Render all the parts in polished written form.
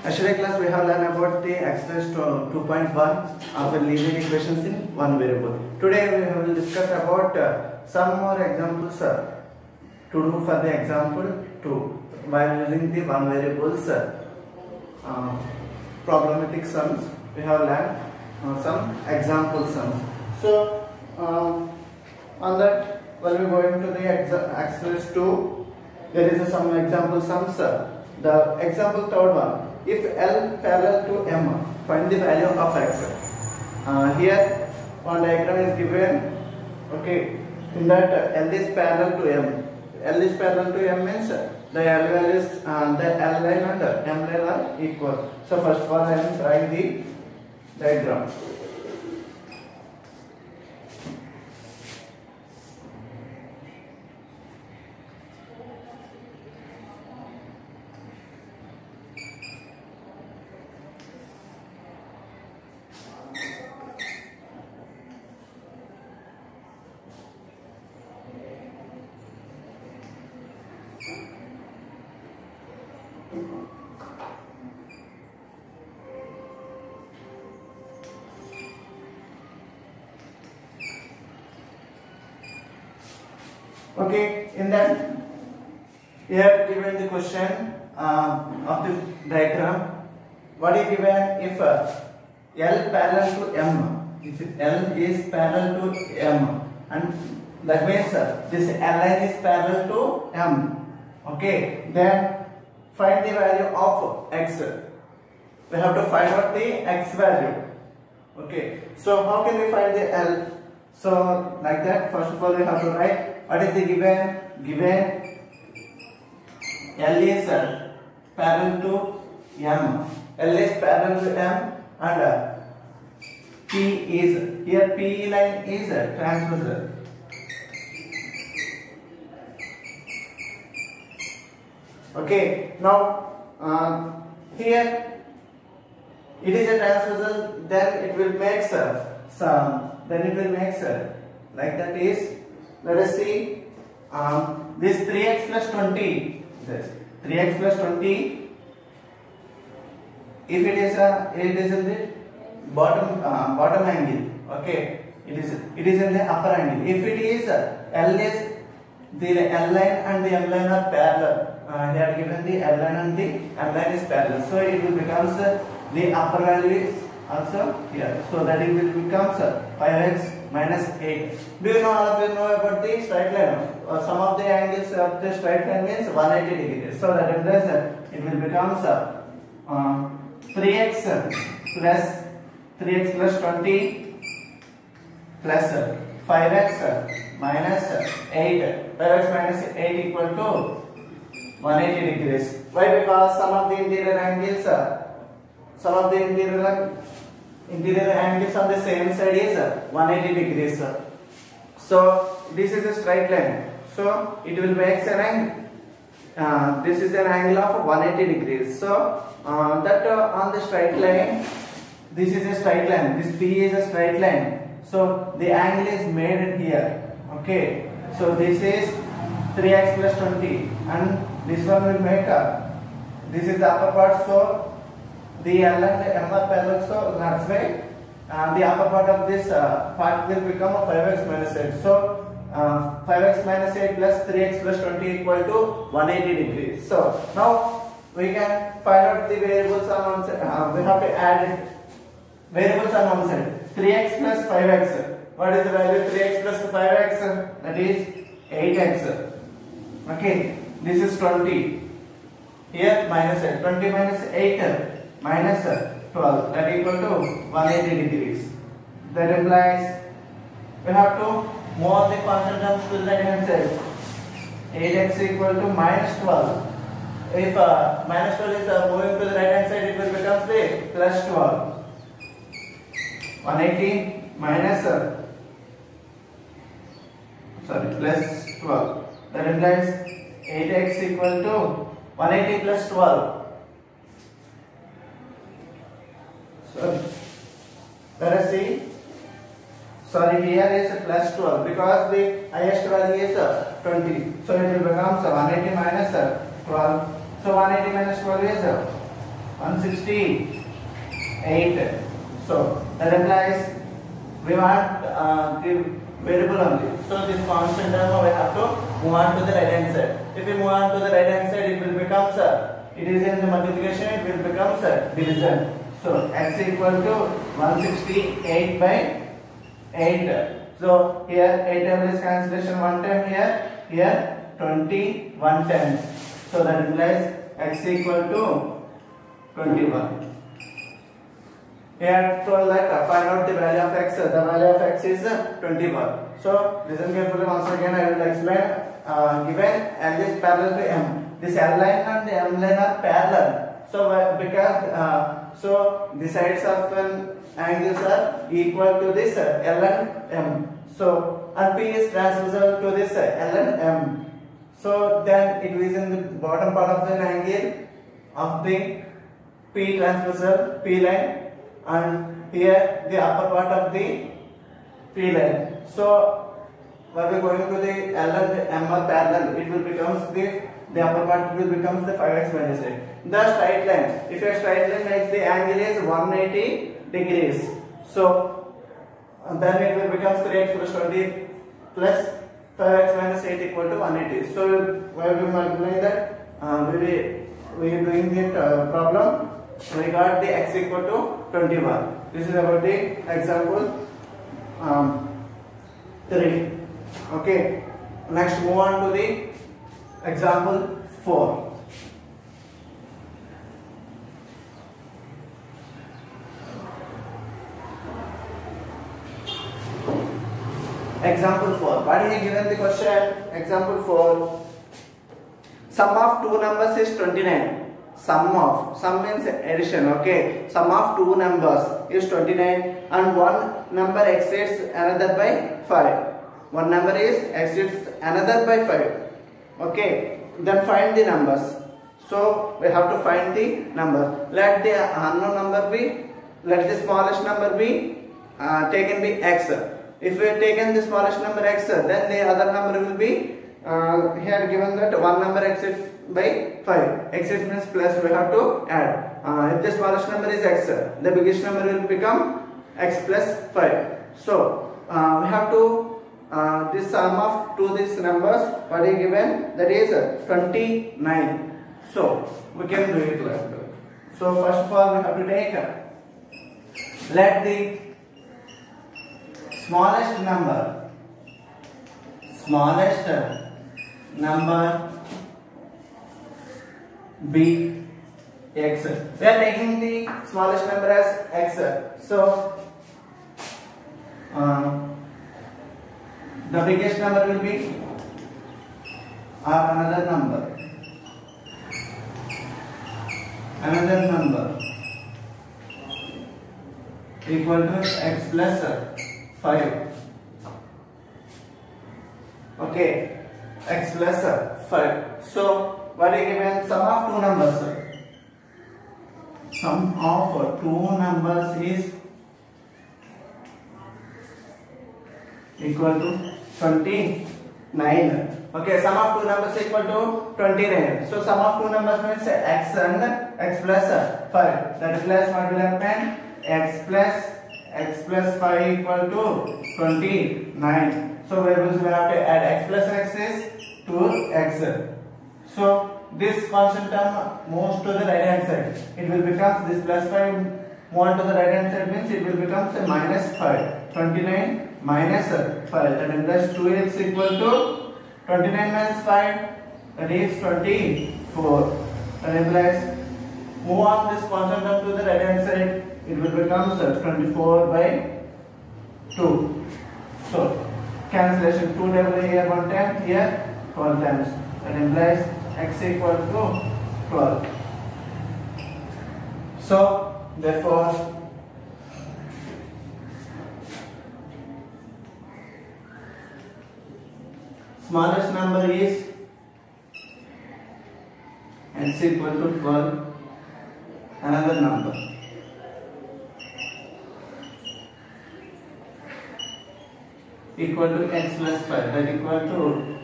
Yesterday class we have learned about the exercise 2.1 of the linear equations in one variable. Today we will discuss about some more examples to do for the example 2 by using the one variables problematic sums. We have learned some example sums. So on that, when we go into the exercise 2, there is some example sums. The example third one. If L parallel to M, find the value of X. Here one diagram is given. Okay, in that L is parallel to M. L is parallel to M means the L values, the L line and the M line are equal. So first of all, I am drawing the diagram. Okay, in that here given the question of the diagram, what is given if L parallel to M, if L is parallel to M, and that means this L line is parallel to M. Okay, then find the value of X. We have to find out the X value. Okay, so how can we find the L? So like that, first of all we have to write what is the given. Given L is parallel to M. L is parallel to M and P is, here P line is transversal. Okay, now here it is a transversal, then it will make like that is, let us see, this 3x plus 20, this 3x plus 20, if it is in the bottom angle, okay, it is in the upper angle. If it is L is, the L line and the M line are parallel. They are given the L line and the M line is parallel, so it will becomes the upper value is also here, so that it will becomes 5x minus 8. Do you know, all of you know about the straight line? Some of the angles of the straight line means 180 degrees, so that implies it will becomes 3x plus 20 plus 5x minus 8. 5x minus 8 equal to 180 degrees. Why? Because some of the interior angles on the same side is 180 degrees. So this is a straight line. So it will make an angle. This is an angle of 180 degrees. So that on the straight line, this is a straight line. This P is a straight line. So the angle is made here. Okay. So this is 3x plus 20, and this one will make this is the upper part. So the L and the M are parallel, so that's why the upper part of this part will become a 5x minus 8. So 5x minus 8 plus 3x plus 20 equal to 180 degrees. So now we can find out the variables on one side. We have to add variables on one side. 3x plus 5x. What is the value? 3x plus 5x, that is 8x. Okay, this is 20. Here minus 8. 20 minus 8 minus 12, that equal to 180 degrees. That implies we have to move the constant terms to the right hand side. 8x equal to minus 12. If minus 12 is moving to the right hand side, it will become the plus 12. 180 minus plus 12. That implies 8x equal to 180 plus 12. So let us see. Sorry, here is plus 12 because the highest value is 20. So it will become 180 minus 12. So 180 minus 12 is 168. So that implies we want the variable only. So this constant term we have to move on to the right hand side. If we move on to the right hand side, it will become it is in the multiplication, it will become division. So x equal to 168 by 8. So here 8 times is cancellation, 1 time here 21 times. So that implies x equal to 21. Here told that find out the value of x. The value of x is 21. So listen carefully once again. I will explain. Given L is parallel to M. This L line and the M line are parallel. So because so the sides of an angles are equal to this L and M. So and P is transversal to this L and M. So then it is in the bottom part of the angle of the P transversal P line, and here the upper part of the P line. So when we going to the L and M are parallel, it will becomes the upper part will becomes the 5x minus 8. The straight line, if a straight line makes the angle is 180 degrees, so then it will becomes 3x plus 20 plus 5x minus 8 equal to 180. So while we multiply that, we are doing the problem, we got the x equal to 21. This is about the example 3. Okay, next move on to the example 4. Example 4. What is given the question? Example 4. Sum of two numbers is 29. Sum means addition. Okay. Sum of two numbers is 29, and one number exceeds another by 5. One number is exceeds another by 5. Okay. Then find the numbers. So we have to find the number. Let the unknown number be. Let the smallest number be taken be x. If we have taken the smallest number x, then the other number will be here given that one number exceeds by 5. Exceeds means plus, we have to add. If the smallest number is x, the biggest number will become x plus 5. So we have to this sum of two these numbers, what is given, that is 29. So we can do it like that. So first of all we have to take, let the smallest number be x. We are taking the smallest number as x. So the biggest number will be another number equal to x plus 5. Okay, x plus 5. So what is given? Sum of two numbers. Sum of two numbers is equal to 29. Okay, sum of two numbers equal to 29. So sum of two numbers means x and x plus 5. That is plus what will happen? X plus 5 equal to 29. So variables we have to add. X plus x is 2x. So this constant term moves to the right hand side. It will become this plus 5 move on to the right hand side means it will become minus 5. 29 minus 5. That implies 2x equal to 29 minus 5. That is 24. That implies move on this constant term to the right hand side. It will become 24 by 2. So cancellation, 2 double here 1 time, here 12 times. That implies x equal to 12. So therefore smallest number is x equal to 12. Another number equal to x plus 5, that equal to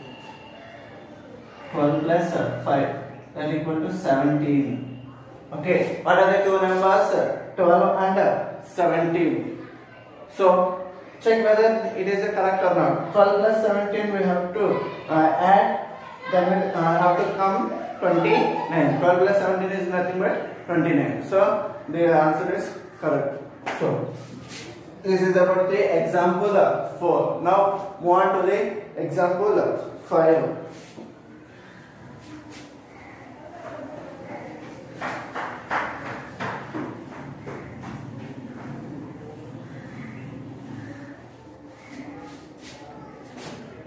12 plus 5, that equal to 17. Okay, what are the two numbers? 12 and 17. So check whether it is correct or not. 12 plus 17 we have to add, then we have to come 29. 12 plus 17 is nothing but 29. So the answer is correct. So this is about the example 4. Now move on to the example 5.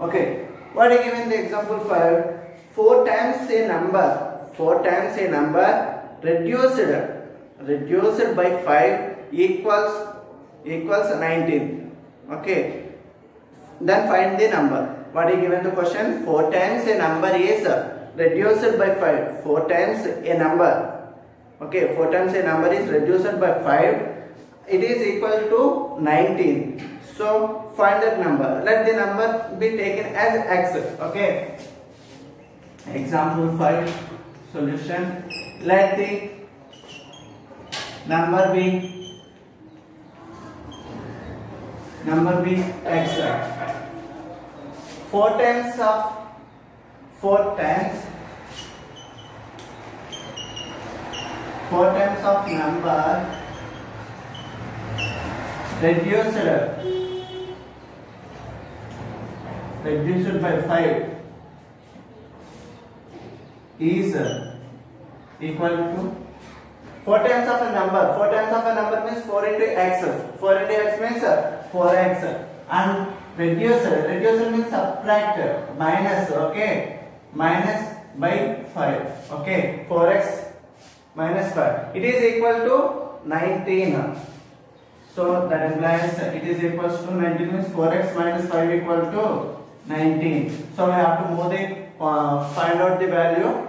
Okay, what is given the example 5? 4 times a number reduced by 5 equals 19. Okay, then find the number. What is given the question? 4 times a number is reduced by 5. 4 times a number. Okay, 4 times a number is reduced by 5. It is equal to 19. So find that number. Let the number be taken as x. Okay. Example 5 solution. Let the number be x. 4 times of number reduced by 5 is equal to 4 times of a number. 4 times of a number means 4 into x. 4 into x means 4x. And reduced means subtract, minus. Okay, minus by 5. Okay, 4x minus 5. It is equal to 19. So that implies it is equals to 19 means 4x minus 5 equal to 19. So we have to move the find out the value,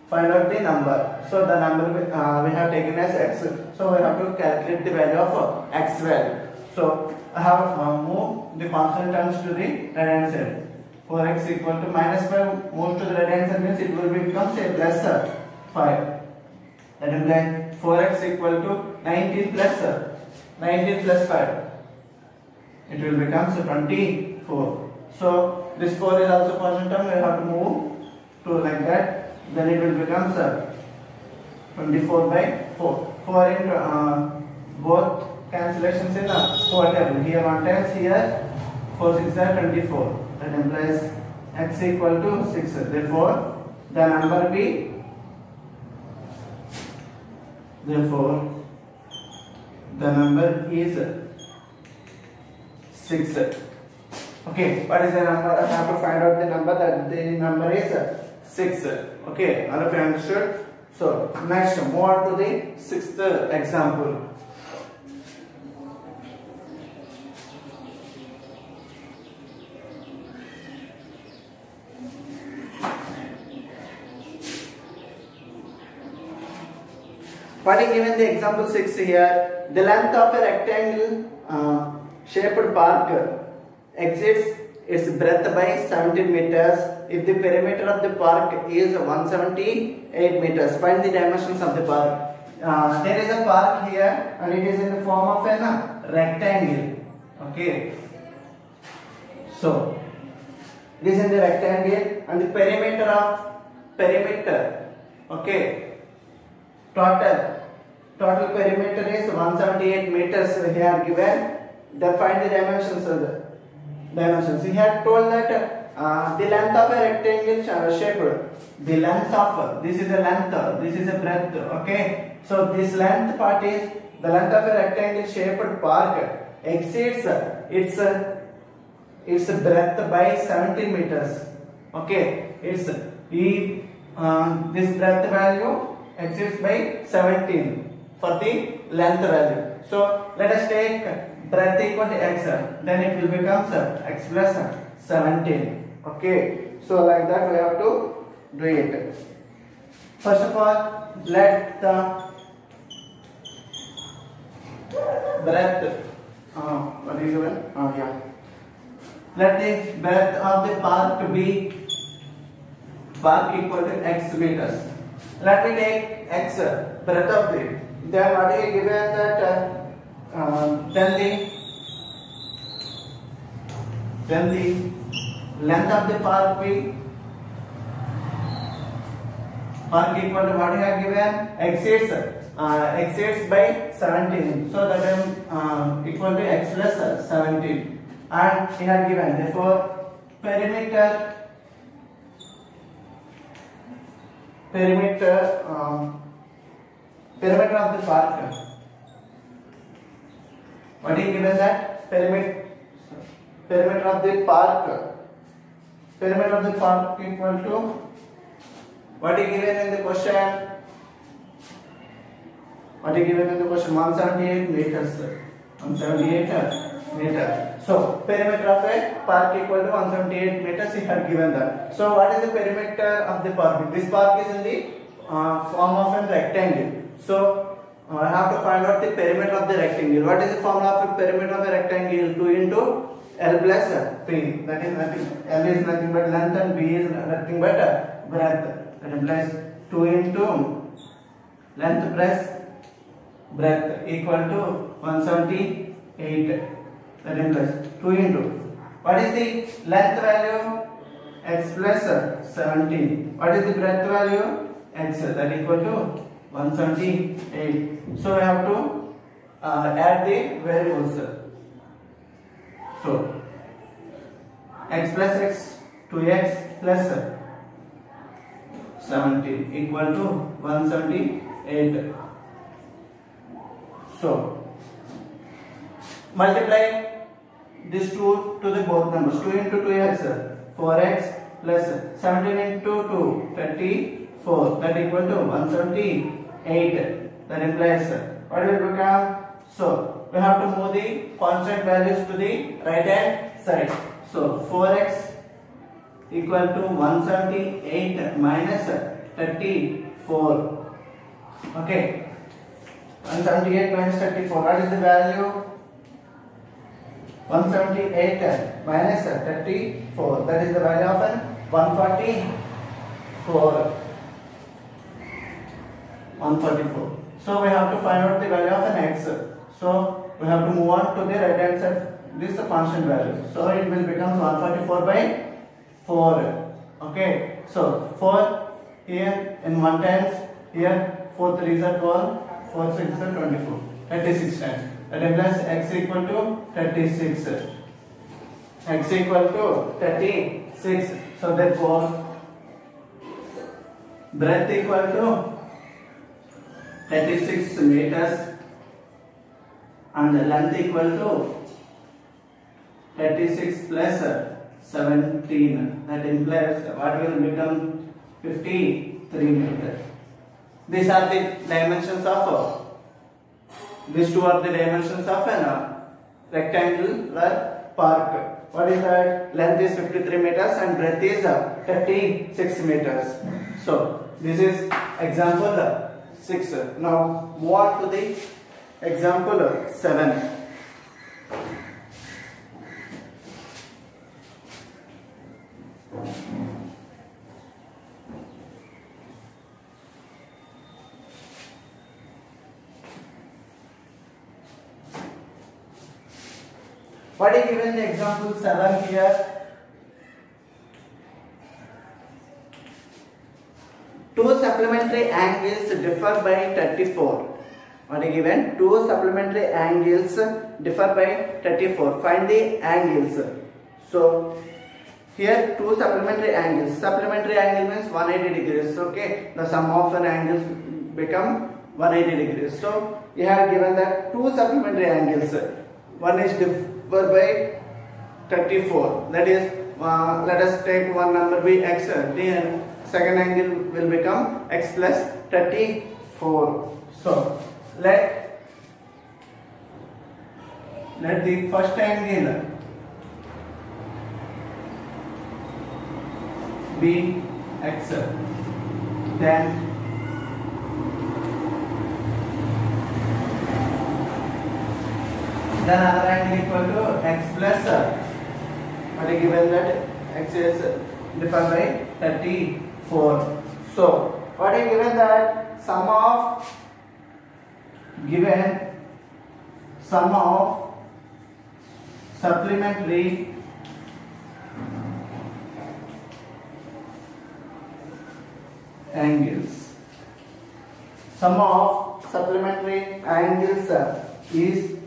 find out the number. So the number we have taken as x. So we have to calculate the value of x value. So I have moved the constant terms to the right hand side. 4x equal to minus 5 moves to the right hand side means it will become say plus 5. That implies 4x equal to 19 plus 5. It will become 24. So this 4 is also constant term. We have to move to like that. Then it will become 24 by 4. 4 into both cancellations in 4 term. Here 1 times, here 4 6 are 24. That implies x equal to 6. Therefore the number be. Therefore the number is 6. Okay, what is the number? I have to find out the number. That the number is 6. Okay, all of you understood? So next, move on to the 6th example. What is given the example 6 here? The length of a rectangle shaped park exceeds its breadth by 17 meters if the perimeter of the park is 178 meters. Find the dimensions of the park. There is a park here and it is in the form of a rectangle. Okay. So it is in the rectangle and the perimeter. Okay. Total perimeter is 178 meters here given. Then find the dimensions of the dimensions. He had told that the length of a rectangle shaped. The length of this is a length, this is a breadth. Okay. So this length part is the length of a rectangle shaped park exceeds its breadth by 17 meters. Okay. This breadth value exceeds by 17 for the length value. So let us take breadth equal to x, then it will become x plus 17. Okay, so like that we have to do it. First of all, let the breadth what is given? Let the breadth of the park be equal to x meters. Let me take x breadth of the. Then what is given that then the length of the park equal to what you have given exceeds by 17. So that is equal to x plus 17. And he had given therefore perimeter of the park. What is given that perimeter of the park equal to what is given in the question? What is given in the question? 178 meters. 178 meters. So perimeter of a park equal to 178 meters. He had given that. So what is the perimeter of the park? This park is in the form of a rectangle. So I have to find out the perimeter of the rectangle. What is the formula of a perimeter of a rectangle? 2 into L plus P. That is nothing. L is nothing but length and B is nothing but breadth. That implies 2 into length plus breadth equal to 178. That implies 2 into what is the length value? X plus 17. What is the breadth value? X. That equal to 178. So we have to add the variables. So x plus x 2x plus 17 equal to 178. So multiply this 2 to the both numbers. 2 into 2x 4x plus 17 into 2 34. That equal to 178. That implies what will become? So we have to move the constant values to the right hand side. So 4x equal to 178 minus 34. Okay. 178 minus 34. What is the value? 178 minus 34. That is the value of 144. 144. So we have to find out the value of an x. So we have to move on to the right hand side. This is a constant value. So it will become 144 by 4. Okay. So 4 here in 1 times. Here 4 3s are 12. 4 6 are 24. 36 times. That implies x equal to 36. X equal to 36. So therefore breadth equal to 36 meters and the length equal to 36 plus 17. That implies what will become 53 meters. These are the dimensions of these two are the dimensions of an rectangular park. What is that? Length is 53 meters and breadth is 36 meters. So this is example 6. Now move on to the example 7. What is given in the example 7 here? Two supplementary angles differ by 34. What is given? Two supplementary angles differ by 34. Find the angles. So here two supplementary angles. Supplementary angle means 180 degrees. Okay, the sum of an angles become 180 degrees. So you have given that two supplementary angles. One is differ by 34. That is, let us take one number be x. The second angle will become x plus 34. So let the first angle be x, then another angle equal to x plus what is given that x is different by 34. So what is given that sum of supplementary angles. Sum of supplementary angles is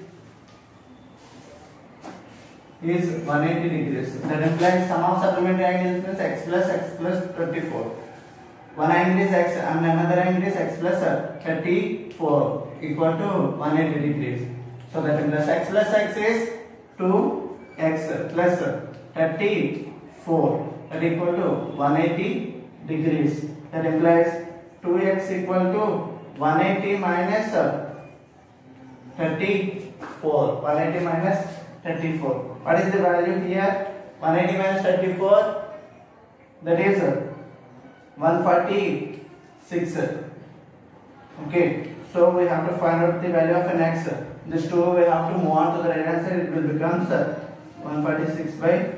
180 degrees. That implies sum of supplementary angles means x plus 24. One angle is x and another angle is x plus 34 equal to 180 degrees. So that implies x plus x is 2x plus 34, that equal to 180 degrees. That implies 2x equal to 180 minus 34. 180 minus 34. What is the value here? 180 minus 34, that is 146. Okay, so we have to find out the value of an x. This 2 we have to move on to the right hand side. It will become 146 by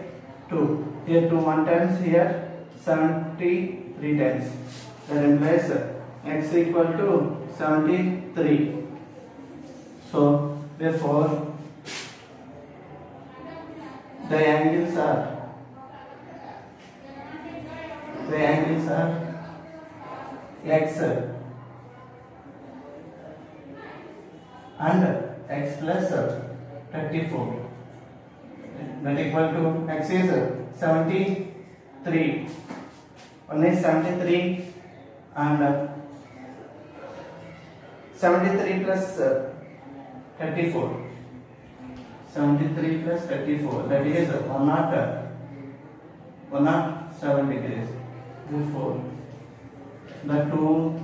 2. Here 2 1 times, here 73 times. That implies x equal to 73. So therefore the angles are x and x plus 34. That equal to x is 73. One is 73 and 73 plus 34. 73 plus 34, that is 107 degrees. Therefore, the two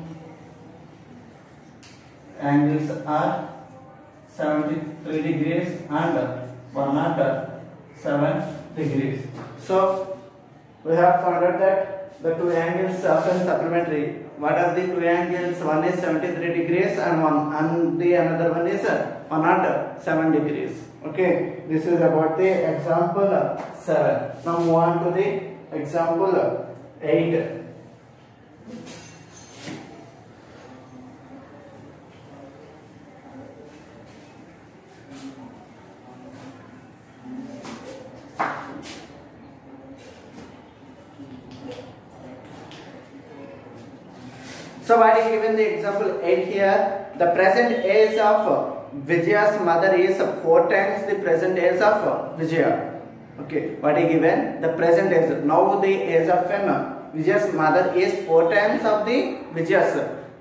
angles are 73 degrees and 107 degrees. So, we have found out that the two angles are supplementary. What are the two angles? One is 73 degrees and the another one is 107 degrees. Okay, this is about the example 7. Now move on to the example 8. So what is given the example 8 here? The present age of Vijaya's mother is 4 times the present age of Vijaya. Okay, what is given? The present age. Now the age of Vijaya's mother is 4 times of the Vijaya's.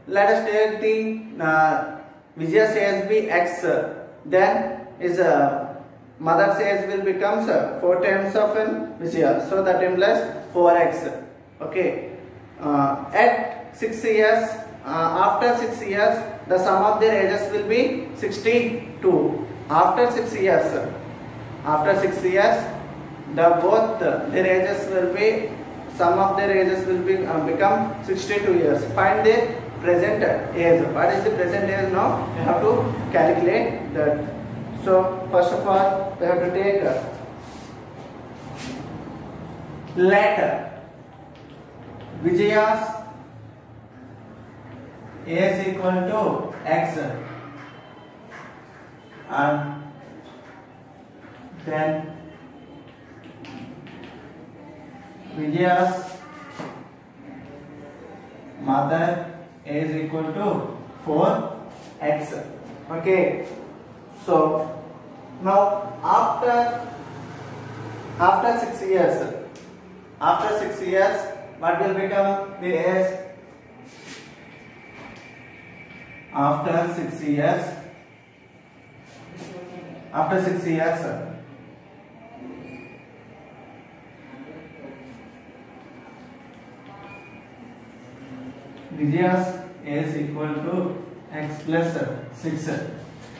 Let us take the Vijaya's age be x. Then his mother's age will become 4 times of Vijaya. So that implies 4x. Okay. At 6 years, after 6 years, the sum of their ages will be 62. After 6 years, both their ages will be, sum of their ages will be become 62 years. Find the present age. What is the present age now? You have to calculate that. So first of all, we have to take let Vijaya's age equal to x and then Vijaya's mother is equal to 4x. Okay, so now after 6 years, what will become the age? After 6 years, Vijaya's is equal to x plus 6.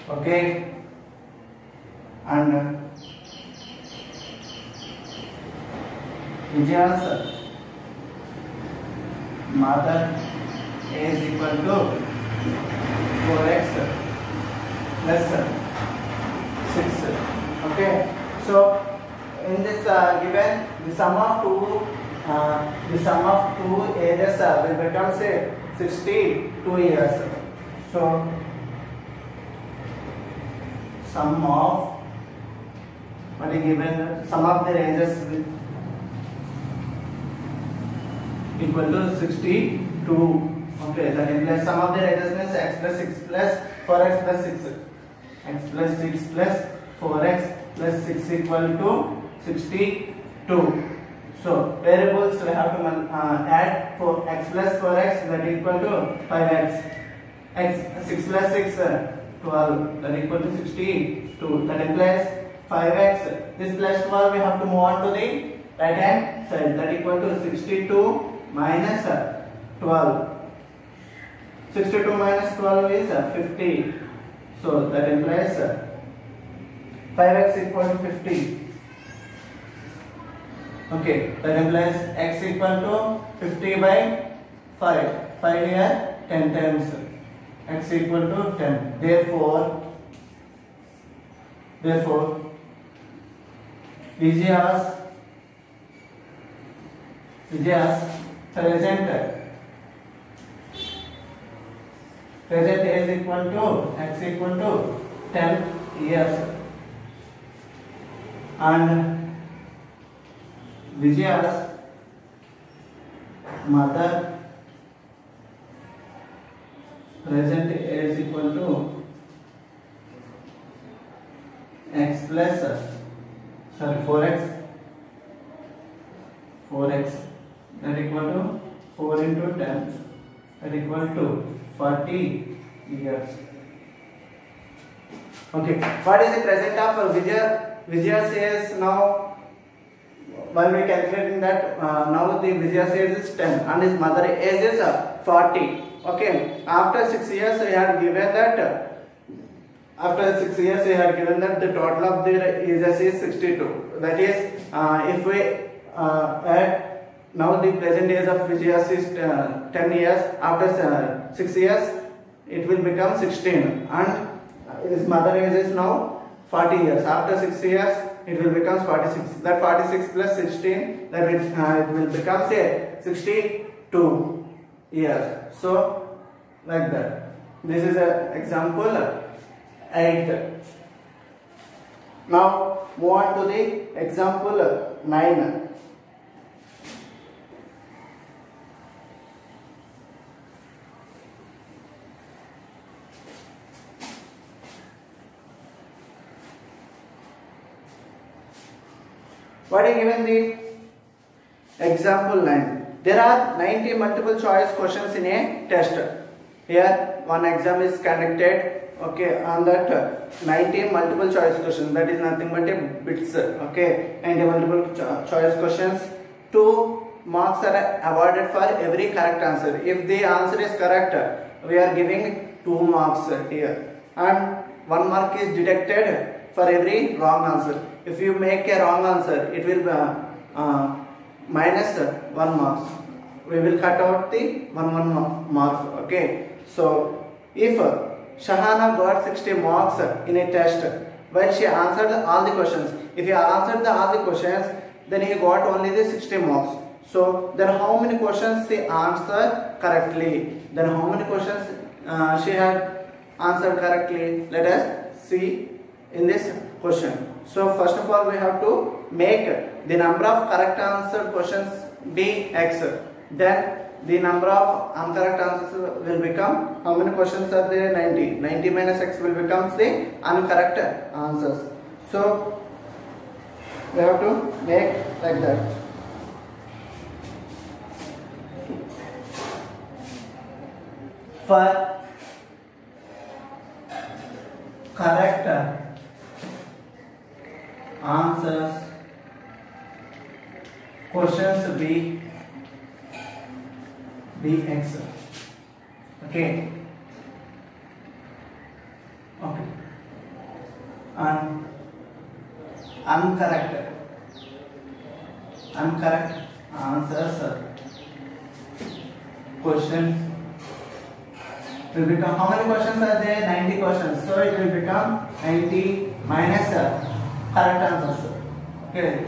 Okay, and Vijaya's mother is equal to 4x plus 6. Okay, so in this given, the sum of two the sum of two ages will become say 62 years. So sum of what is given, sum of their ages will equal to 62. Okay, that implies sum of their ages means x plus 6 plus 4x plus 6. X plus 6 plus 4x plus 6 equal to 62. So variables we have to add for x plus 4x, that equal to 5x. X 6 plus 6 12, that equal to 62. That implies 5x. This plus 12 we have to move on to the right hand side, that equal to 62 minus 12. 62 minus 12 is 50. So that implies 5x equal to 50. Okay, that implies x equal to 50 by 5. 5 here 10 times. X equal to 10. Therefore Vijaya's present age equal to x equal to 10 years, and Vijaya's mother present age equal to x plus 4x, that equal to 4 into 10, that equal to 40 years. Okay, what is the present of Vijaya? Vijaya says now, while we calculating that now the Vijaya age is 10 and his mother age is 40. Okay, after 6 years we had given that. After 6 years we had given that the total of their ages is 62. That is, if we add now the present age of Vijaya is 10 years. After 6 years it will become 16, and his mother age is now 40 years. After 6 years it will become 46. That 46 plus 16, that it will become say 62 years. So like that. This is an example 8. Now move on to the example 9. What is given the example 9? There are 90 multiple choice questions in a test. Here one exam is conducted. Okay, on that 90 multiple choice questions, that is nothing but a bits. Okay, 90 multiple choice questions. 2 marks are awarded for every correct answer. If the answer is correct, we are giving 2 marks here, and 1 mark is deducted for every wrong answer. If you make a wrong answer, it will minus 1 marks. We will cut out the 1 marks. Okay, so if Shahana got 60 marks in a test while she answered all the questions, if you answered all the questions, then he got only the 60 marks. So then how many questions she answered correctly? Then how many questions she had answered correctly? Let us see in this question. So first of all we have to make the number of correct answered questions be x. Then the number of incorrect answers will become, how many questions are there? 90. 90 minus x will become the incorrect answers. So we have to make like that. For correct answers, questions be x. Okay. And incorrect answers, question will become, how many questions are there? 90 questions. So it will become 90 minus correct answers. Okay.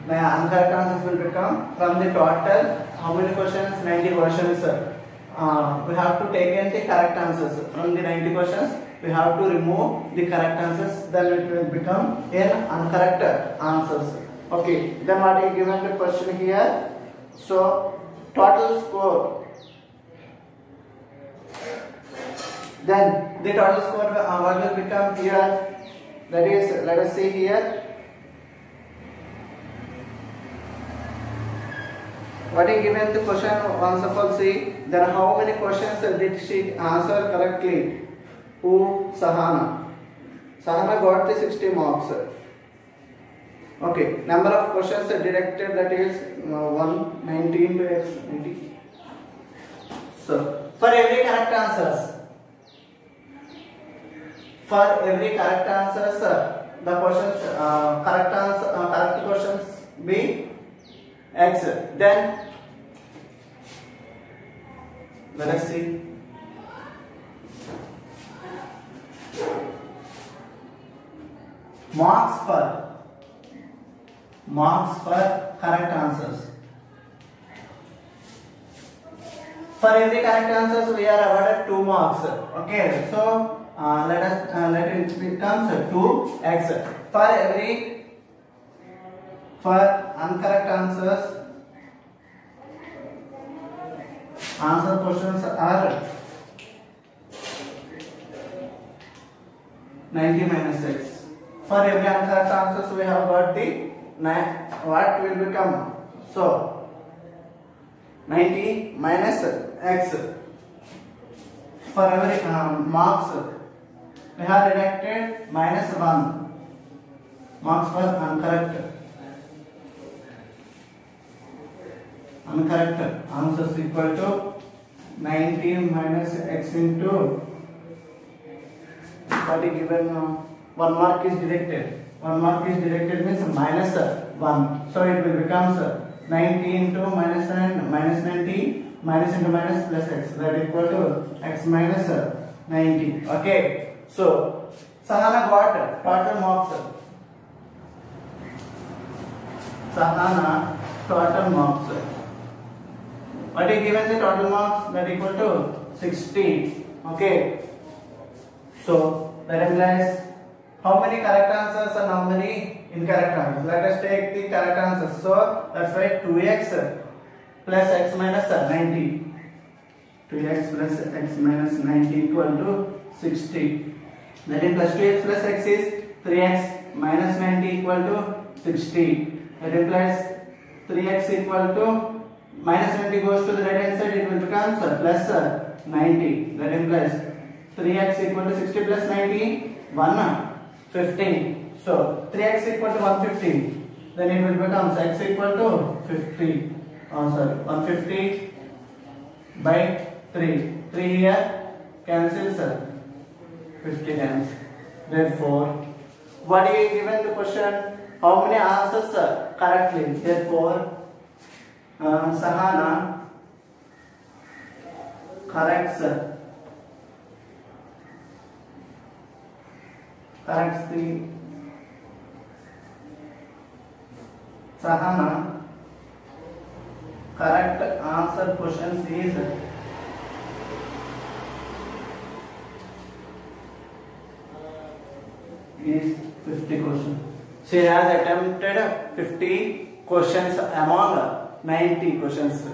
Incorrect answers will become from the total. How many questions? 90 questions. We have to take in the correct answers from the 90 questions. We have to remove the correct answers. Then it will become incorrect answers. Okay. Then what is given the question here? So total score. Then the total score what will become here? That is, let us see here. What is given the question? Once of all see. Then how many questions did she answer correctly? Who? Sahana. Sahana got the 60 marks. Okay. Number of questions directed, that is 119 to x 90. So for every correct answers. For every correct answers, the questions correct questions be x. Then let us see. Marks for correct answers. For every correct answers, we are awarded 2 marks. Okay, so let it becomes 2x. For incorrect answers, answer questions are 90 minus x. For every incorrect answers, we have got the what will become? So 90 minus x. For every marks, we have deducted minus 1 marks for incorrect answers equal to 90 minus x into what is given. 1 mark is deducted. 1 mark is deducted means minus 1. So it will become 90 into minus 90 minus into minus plus x, that is equal to x minus 90. Okay. So Sahana got total marks. Sahana total marks. What is given the total marks? That equal to 60. Okay. So that implies how many correct answers and how many incorrect answers. Let us take the correct answers. So that's why 2x plus x minus 90. 2x plus x minus 90 equal to 60. That is plus 2x plus x is 3x minus 90 equal to 60. That implies 3x equal to minus 90 goes to the right hand side, it will become plus 90. That implies 3x equal to 60 plus 90, 115. So 3x equal to 150. Then it will become x equal to 50. 150 by 3. 3 here cancels 50 times. Therefore, what is given the question? How many answers correctly? Therefore, Sahana corrects the Sahana correct answer questions is 50 questions. She has attempted 50 questions among 90 questions.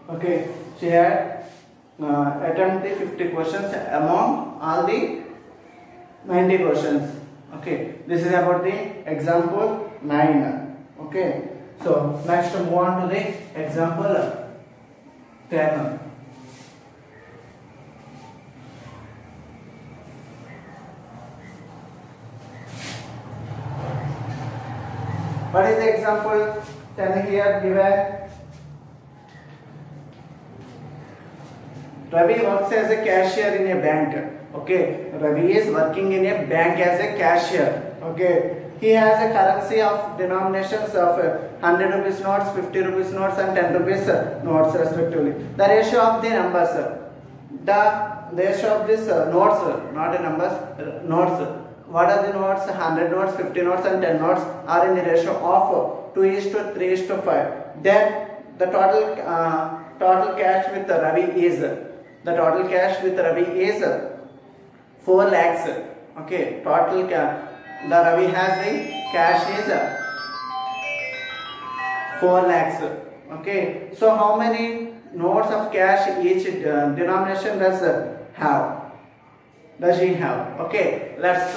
Okay, she had attempted 50 questions among all the 90 questions. Okay, this is about the example 9. Okay, so next move on to the example 10. What is the example 10 here given? Ravi works as a cashier in a bank. Okay, Ravi is working in a bank as a cashier. Okay, he has a currency of denominations of 100 rupees notes, 50 rupees notes and 10 rupees notes respectively. The ratio of the numbers, the ratio of this notes, not the numbers, notes what are the notes? 100 notes, 50 notes and 10 notes are in the ratio of 2:3:5. Then the total cash with Ravi is 4 lakhs. Okay, total cash. The Ravi has the cash is 4 lakhs. Okay, so how many notes of cash each denomination does have? Does he have? Okay, let's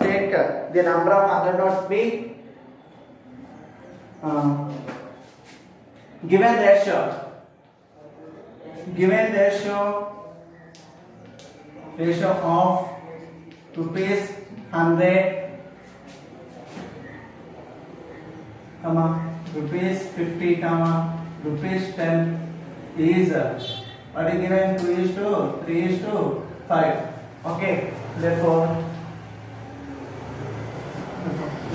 take the number of 100 notes be given ratio of rupees 100, rupees 50, rupees 10 is what is given? 2:3:5. Okay, therefore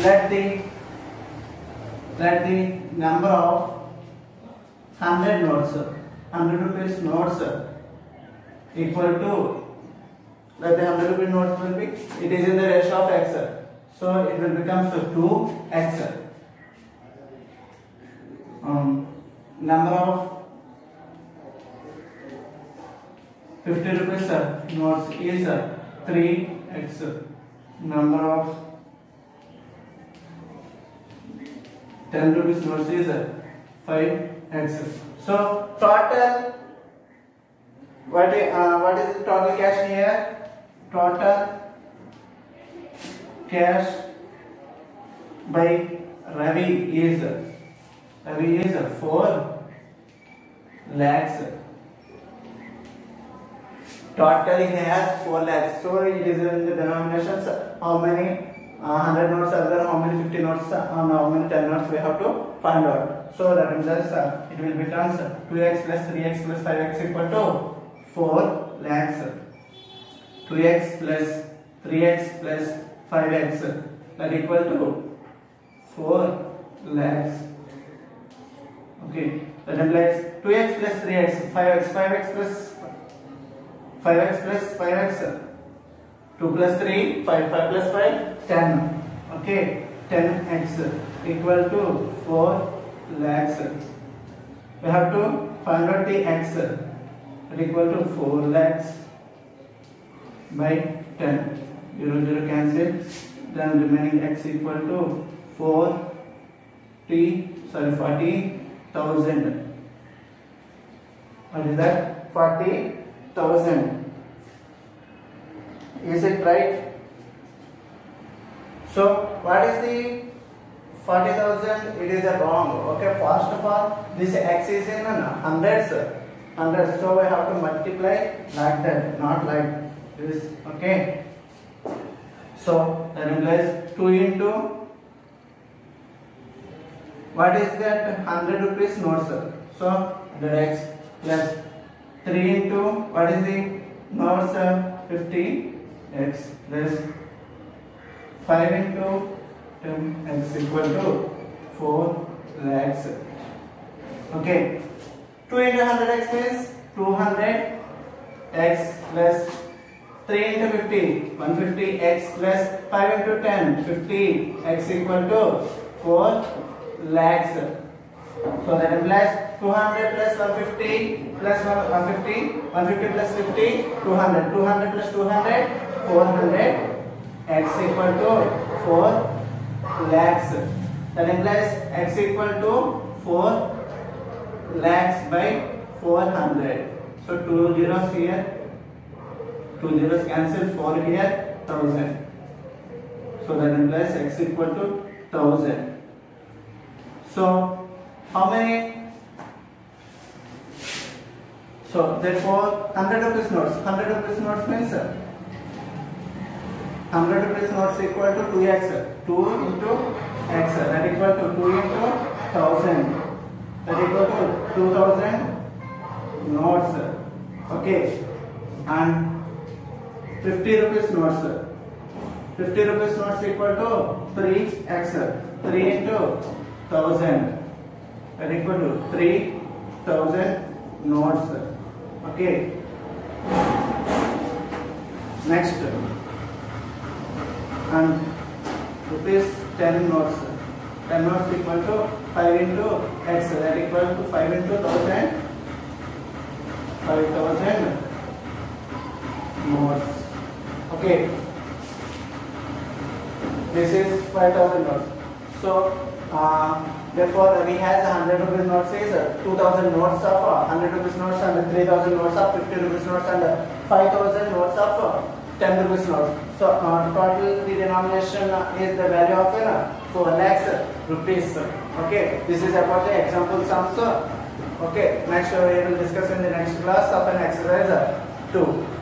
let the number of 100 notes, 100 rupees notes equal to, let the 100 rupees notes will be, it is in the ratio of x, so it will become 2x. Number of 50 rupees notes is 3x. Number of 10 rupees notes is 5x. So total, what is the total cash here? Total cash by Ravi is 4 lakhs. Total he has 4 lakhs. So it is in the denominations. How many 100 notes are there? How many 50 notes? And how many 10 notes we have to find out. So that means it will become 2x plus 3x plus 5x equal to 4 lakhs. 2x plus 3x plus 5x that equal to 4 lakhs. Okay, that implies 2x plus 3x, 5x plus 5x, 2 plus 3, 5 plus 5, 10. Okay, 10x equal to 4 lakhs. We have to find out the x equal to 4 lakhs by 10. 0, 0 cancel. Then remaining x equal to 40,000. What is that? 40,000. Is it right? So what is the 40,000? It is wrong. Okay, first of all, this x is in hundreds. So we have to multiply like that, not like this. Okay. So that implies 2 into, what is that? 100 rupees notes. So the x plus 3 into, what is the notes? 50x plus 5 into 10x equal to 4 lakhs. Okay. 2 into 100x means 200x plus 3 into 50, 150x plus 5 into 10, 50x equal to 4 lakhs. So that implies 200 plus 150 plus 150, 150 plus 50, 200, 200 plus 200, 400, x equal to 4 lakhs. That implies x equal to 4 lakhs by 400. So 2 zeros here, 2 zeros cancel, 4 here, 1000. So that implies x equal to 1000. So how many? So therefore 100 rupees notes. 100 rupees notes means 100 rupees notes equal to 2x. 2 into x. That equal to 2 into 1000. That equal to 2000 notes. Okay. And 50 rupees notes. 50 rupees notes equal to 3x. 3 into 1000. That equal to 3000 notes. Okay. Next. and rupees 10 notes. 10 notes equal to 5 into x, that equal to 5 into 1000, 5000 notes. Okay, this is 5000 notes. So therefore we has 100 rupees notes is 2000 notes of 100 rupees notes and 3000 notes of 50 rupees notes and 5000 notes of 10 rupees notes. So total the denomination is the value of 4 lakhs rupees. Okay, this is about the example sums. Okay, next we will discuss in the next class of an exercise 2.